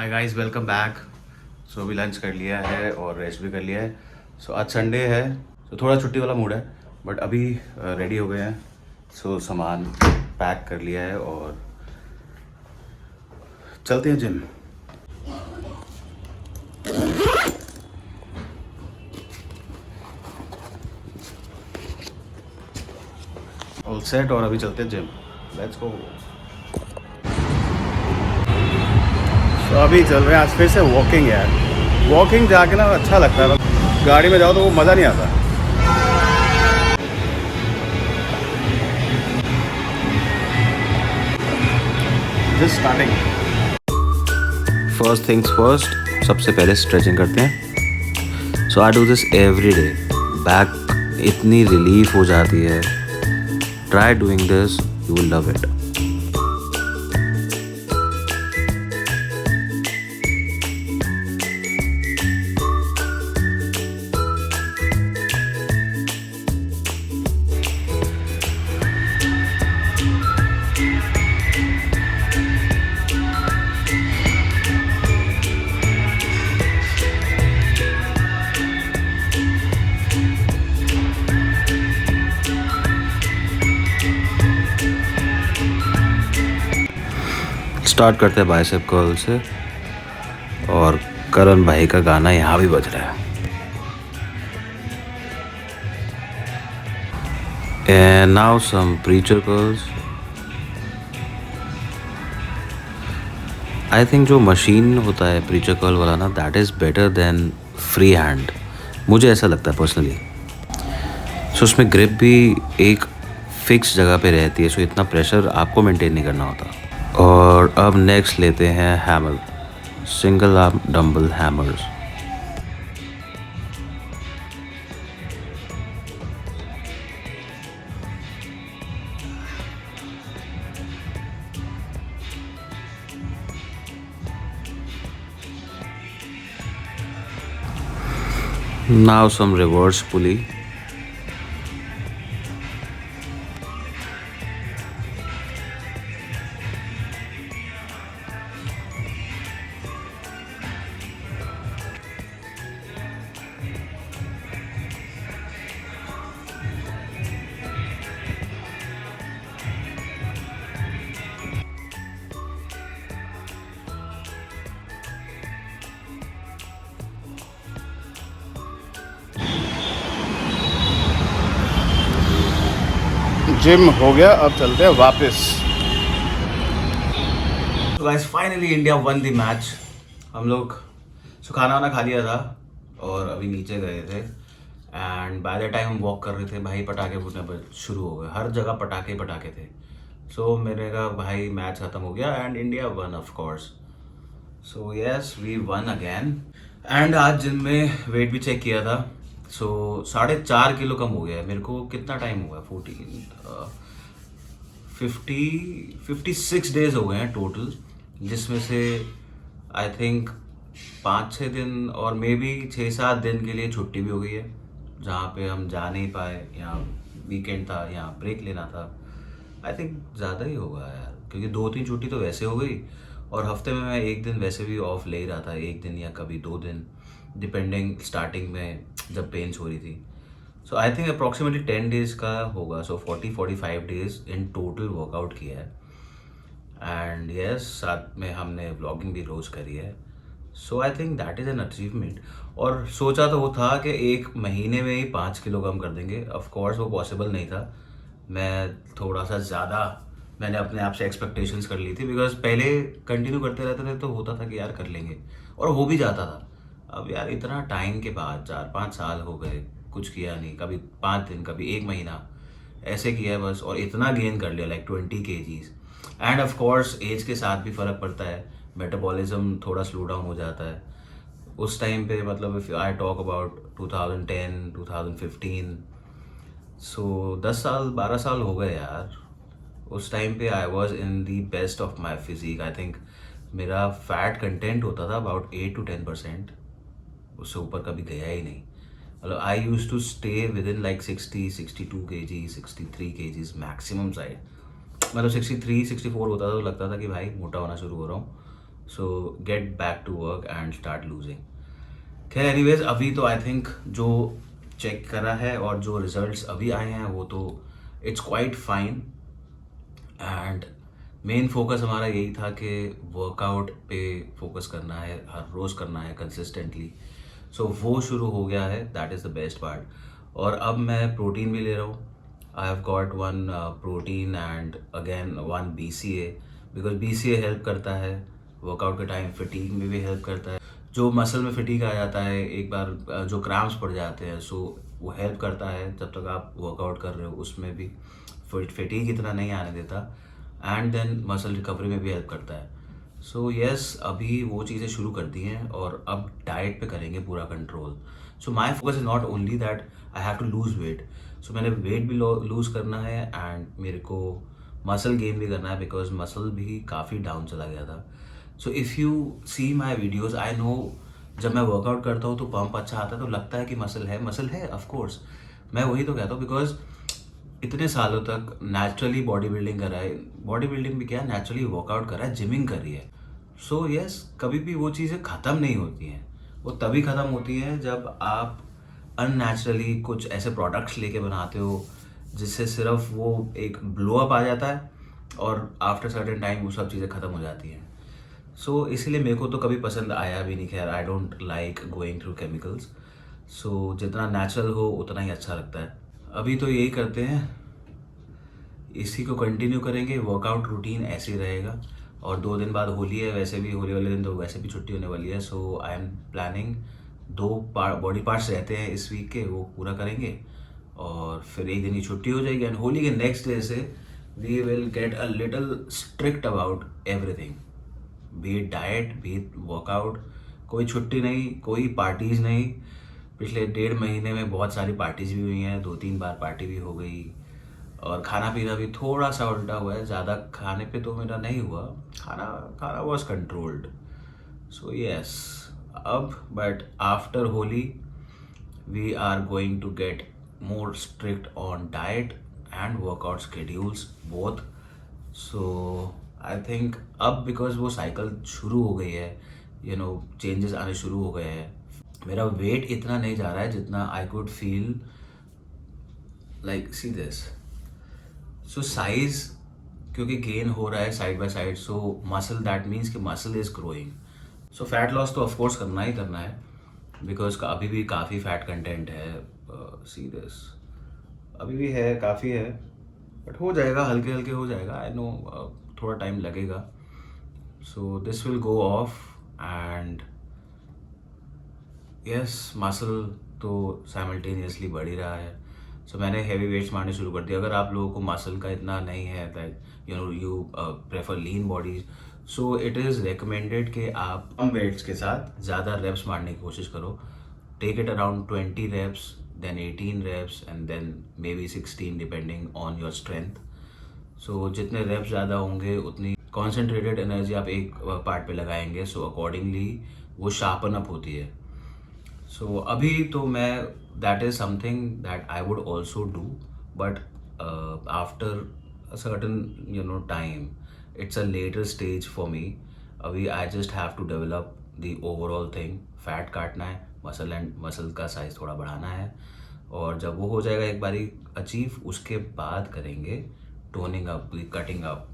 हाय guys, welcome back. So अभी lunch कर लिया है और रेस्ट भी कर लिया है। सो आज संडे है, तो थोड़ा छुट्टी वाला मूड है, बट अभी रेडी हो गए हैं। सो सामान पैक कर लिया है और चलते हैं जिम। ऑल सेट और अभी चलते हैं जिम। Let's go. तो अभी चल रहे हैं आज फिर से वॉकिंग यार। वॉकिंग जाके ना अच्छा लगता है, गाड़ी में जाओ तो वो मज़ा नहीं आता। Just starting. First things first, सबसे पहले स्ट्रेचिंग करते हैं। So I do this every day. Back इतनी रिलीफ हो जाती है। Try doing this, you will love it. Start करते हैं बाइसेप कर्ल से, और करण भाई का गाना यहाँ भी बज रहा है। And now some preacher curls. I think जो मशीन होता है प्रीचर कर्ल वाला ना, that is better than free hand. मुझे ऐसा लगता है पर्सनली। सो उसमें ग्रिप भी एक फिक्स जगह पे रहती है, सो इतना प्रेशर आपको मेंटेन नहीं करना होता। और अब नेक्स्ट लेते हैं hammer, single arm dumbbell hammers. Now some reverse pulley. Gym हो गया, अब चलते हैं वापस। तो guys finally India won the match. हम लोग खाना वाना खा लिया था और अभी नीचे गए थे, एंड बाय द टाइम हम वॉक कर रहे थे भाई पटाखे फूटने पर शुरू हो गए। हर जगह पटाखे ही पटाखे थे। सो मैंने कहा भाई मैच खत्म हो गया and India won of course. So yes, we won again. And आज जिम में वेट भी चेक किया था। सो 4.5 किलो कम हो गया है। मेरे को कितना टाइम हुआ है? 56 डेज हो गए हैं टोटल, जिसमें से आई थिंक 5-6 दिन और मे बी 6-7 दिन के लिए छुट्टी भी हो गई है, जहाँ पे हम जा नहीं पाए, या वीकेंड था या ब्रेक लेना था। आई थिंक ज़्यादा ही होगा यार, क्योंकि 2-3 छुट्टी तो वैसे हो गई, और हफ्ते में मैं एक दिन वैसे भी ऑफ ले ही रहा था, एक दिन या कभी 2 दिन डिपेंडिंग, स्टार्टिंग में जब पेन्स हो रही थी। सो आई थिंक अप्रॉक्सीमेटली 10 डेज का होगा। सो 40-45 डेज इन टोटल वर्कआउट किया है। एंड यस, साथ में हमने व्लॉगिंग भी रोज़ करी है। So I think that is an achievement. और सोचा तो वो था कि 1 महीने में ही 5 किलो कम कर देंगे। ऑफ कोर्स वो पॉसिबल नहीं था। मैं थोड़ा सा ज़्यादा मैंने अपने आप से एक्सपेक्टेशंस कर ली थी, बिकॉज पहले कंटिन्यू करते रहते थे तो होता था कि यार कर लेंगे, और हो भी जाता था। अब यार इतना टाइम के बाद 4-5 साल हो गए, कुछ किया नहीं। कभी 5 दिन, कभी 1 महीना ऐसे किया है बस, और इतना गेन कर लिया, like 20 kgs। And of course age के साथ भी फ़र्क पड़ता है, मेटाबॉलिज्म थोड़ा स्लो डाउन हो जाता है उस टाइम पे। मतलब इफ़ आई टॉक अबाउट 2010, 2015, सो 10 साल 12 साल हो गए यार। उस टाइम पे I was in the best of my physique. I think मेरा फैट कंटेंट होता था अबाउट 8-10%, उससे ऊपर कभी गया ही नहीं। मतलब I use to stay within like 60-62 kg, 63 kgs maximum side. मतलब 63-64 होता था तो लगता था कि भाई मोटा होना शुरू हो रहा हूँ, so get back to work and start losing. खैर एनीवेज, अभी तो आई थिंक जो चेक करा है और जो रिजल्ट्स अभी आए हैं वो तो it's quite fine. And main focus हमारा यही था कि वर्कआउट पे फोकस करना है, हर रोज़ करना है कंसिस्टेंटली। सो वो शुरू हो गया है, that is the best part. और अब मैं प्रोटीन भी ले रहा हूँ। I have got one protein and again one BCA, because BCA help करता है वर्कआउट के टाइम, फिटीग में भी हेल्प करता है। जो मसल में फिटीग आ जाता है एक बार, जो क्रैम्प्स पड़ जाते हैं, सो वो हेल्प करता है जब तक आप वर्कआउट कर रहे हो, उसमें भी फिटीग इतना नहीं आने देता। एंड देन मसल रिकवरी में भी हेल्प करता है। सो यस, अभी वो चीज़ें शुरू कर दी हैं और अब डाइट पे करेंगे पूरा control. So my focus is not only that I have to lose weight. So मैंने वेट भी लूज़ करना है एंड मेरे को मसल गेन भी करना है, बिकॉज मसल भी काफ़ी डाउन चला गया था। So if you see my videos, I know जब मैं वर्कआउट करता हूँ तो पंप अच्छा आता है, तो लगता है कि मसल है ऑफकोर्स। मैं वही तो कहता हूँ, बिकॉज इतने सालों तक नेचुरली बॉडी बिल्डिंग कर रहा है, बॉडी बिल्डिंग भी क्या, नेचुरली वर्कआउट कर रहा है, जिमिंग कर रही है। सो यस, कभी भी वो चीज़ें ख़त्म नहीं होती हैं। वो तभी ख़त्म होती हैं जब आप अननेचुरली कुछ ऐसे प्रोडक्ट्स लेके बनाते हो जिससे सिर्फ वो एक ब्लो अप आ जाता है और आफ्टर सर्टेन टाइम वो सब चीज़ें ख़त्म हो जाती हैं। सो इसीलिए मेरे को तो कभी पसंद आया भी नहीं। खैर, I don't like going through chemicals. So जितना नेचुरल हो उतना ही अच्छा लगता है। अभी तो यही करते हैं, इसी को कंटिन्यू करेंगे, वर्कआउट रूटीन ऐसे ही रहेगा। और 2 दिन बाद होली है, वैसे भी होली वाले दिन तो वैसे भी छुट्टी होने वाली है। So I am planning 2 body parts रहते हैं इस वीक के, वो पूरा करेंगे और फिर एक दिन की छुट्टी हो जाएगी। एंड होली के नेक्स्ट डे से we will get a little strict about everything, be it diet, be it workout. कोई छुट्टी नहीं, कोई पार्टीज नहीं। पिछले 1.5 महीने में बहुत सारी पार्टीज भी हुई हैं, 2-3 बार पार्टी भी हो गई। और खाना पीना भी थोड़ा सा उल्टा हुआ है, ज़्यादा खाने पे तो मेरा नहीं हुआ, खाना खाना वॉज कंट्रोल्ड। सो यस, अब but after Holi we are going to get more strict on diet and workout schedules बोथ। सो आई थिंक अब बिकॉज वो साइकिल शुरू हो गई है, चेंजेस आने शुरू हो गए हैं। मेरा वेट इतना नहीं जा रहा है जितना I could feel like, see this. So size क्योंकि गेन हो रहा है side by side, so muscle, that means कि muscle is growing. So fat loss तो ऑफकोर्स करना ही करना है, बिकॉज अभी भी काफ़ी फैट कंटेंट है। सी दिस, अभी भी है, काफ़ी है, बट हो जाएगा, हल्के हल्के हो जाएगा। आई नो थोड़ा टाइम लगेगा। So this will go of and yes, muscle तो साइमल्टेनियसली बढ़ ही रहा है। सो मैंने हैवी वेट्स मारने शुरू कर दिया। अगर आप लोगों को मसल का इतना नहीं है, that you prefer lean bodies, so it is recommended कि आप कम वेट्स के साथ ज़्यादा रेप्स मारने की कोशिश करो। Take it around 20 reps, then 18 reps and then maybe 16 depending on your strength. So जितने रेप्स ज़्यादा होंगे उतनी कॉन्सेंट्रेटेड एनर्जी आप एक पार्ट पे लगाएंगे, सो अकॉर्डिंगली वो शार्पन अप होती है। सो अभी तो मैं, that is something that I would also do, but after a certain time, it's a later stage for me. अभी I just have to develop the overall thing. Fat काटना है, muscle का size थोड़ा बढ़ाना है, और जब वो हो जाएगा एक बारी अचीव, उसके बाद करेंगे toning up, cutting up,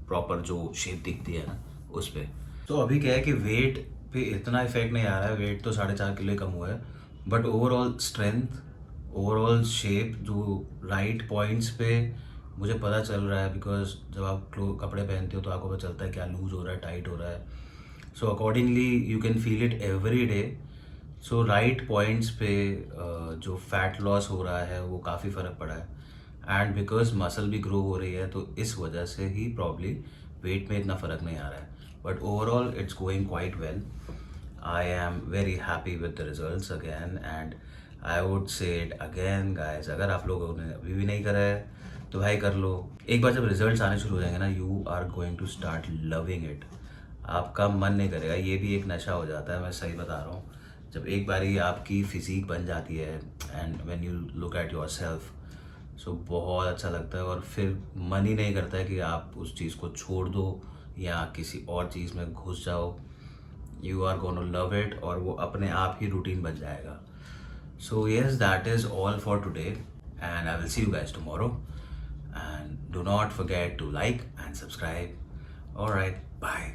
proper जो शेप दिखती है ना उस पर। तो अभी क्या है कि वेट पे इतना इफेक्ट नहीं आ रहा है, वेट तो 4.5 किलो ही कम हुआ है, but overall strength, overall shape, जो राइट पॉइंट्स पे मुझे पता चल रहा है, बिकॉज जब आप कपड़े पहनते हो तो आपको पता चलता है क्या लूज हो रहा है, टाइट हो रहा है। So accordingly you can feel it every day. So right points पे जो फैट लॉस हो रहा है वो काफ़ी फ़र्क पड़ा है। एंड बिकॉज मसल भी ग्रो हो रही है, तो इस वजह से ही प्रॉब्ली वेट में इतना फ़र्क नहीं आ रहा है, but overall it's going quite well. I am very happy with the results again, and I would say it again guys, अगर आप लोगों ने अभी भी नहीं करा है तो भाई कर लो। एक बार जब रिजल्ट्स आने शुरू हो जाएंगे ना, you are going to start loving it. आपका मन नहीं करेगा, ये भी एक नशा हो जाता है, मैं सही बता रहा हूँ। जब एक बारी आपकी फिजिक बन जाती है and when you look at yourself, so बहुत अच्छा लगता है, और फिर मन ही नहीं करता है कि आप उस चीज़ को छोड़ दो या किसी और चीज़ में घुस जाओ, you are gonna love it, और वो अपने आप ही रूटीन बन जाएगा. So yes, that is all for today, and I will see you guys tomorrow. And do not forget to like and subscribe. All right, bye.